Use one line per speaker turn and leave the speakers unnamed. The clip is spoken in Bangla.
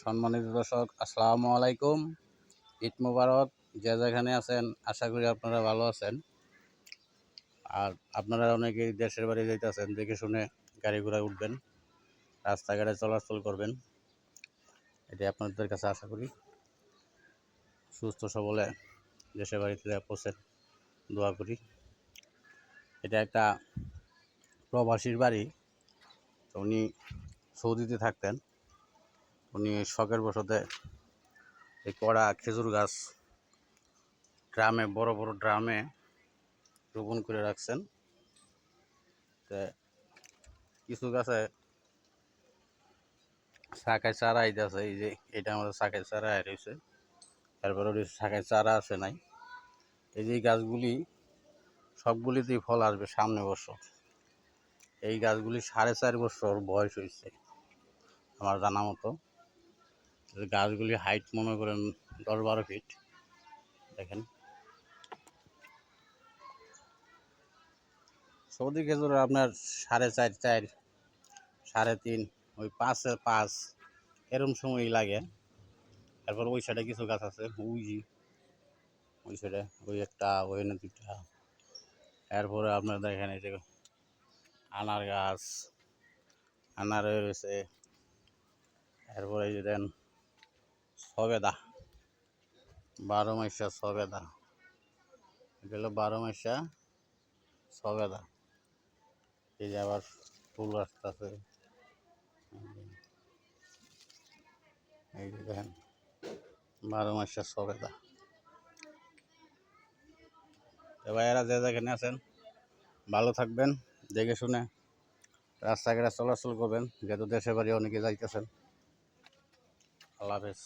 সম্মানিত দর্শক, আসসালামু আলাইকুম। ঈদ মোবারক। যে যেখানে আছেন আশা করি আপনারা ভালো আছেন। আর আপনারা অনেকেই দেশের বাড়ি যাইতেছেন, দেখে শুনে গাড়ি ঘোড়ায় উঠবেন, রাস্তাঘাটে চলাচল করবেন, এটাই আপনাদের কাছে আশা করি। সুস্থ সবলে দেশের বাড়িতে পৌঁছেন, দোয়া করি। এটা একটা প্রবাসীর বাড়ি। তো উনি সৌদিতে থাকতেন। উনি শখের বশতে এই কড়া খেজুর গাছ ড্রামে, বড় বড় ড্রামে রোপণ করে রাখছেন। কিছু গাছে শাখায় চারা আইতেছে, এই যে এটা আমাদের শাখায় চারা রয়েছে, তারপরে ওই শাখায় চারা আসে নাই। এই যে গাছগুলি সবগুলিতেই ফল আসবে সামনে বছর। এই গাছগুলি 4.5 বছর বয়স হয়েছে আমার জানা মতো। গাছগুলি হাইট মনে করেন 10-12 ফিট। দেখেন, সৌদি খেজুর আপনার 4.5, 4, 3.5, ওই 5 এরম সময়ই লাগে। তারপর ওই সাইডে কিছু গাছ আছে, ওই সাইডে ওই একটা, ওই না দুইটা। এরপরে আপনার দেখেন এই যে আনার গাছ, আনার রয়েছে। এরপরে এই যে দেন সবেদা, 12 মাসা সবেদা। এটা হলো 12 মাসা সবেদা। এই যে আবার ফুল আসতেছে, এই যে দেখেন 12 মাসা সবেদা। তো ভাইয়েরা যে যেখানে আছেন ভালো থাকবেন, দেখে শুনে রাস্তাঘাটে চলাচল করবেন, যেহেতু দেশের বাড়ি অনেকে যাইতেছেন। আল্লাহ হাফেজ।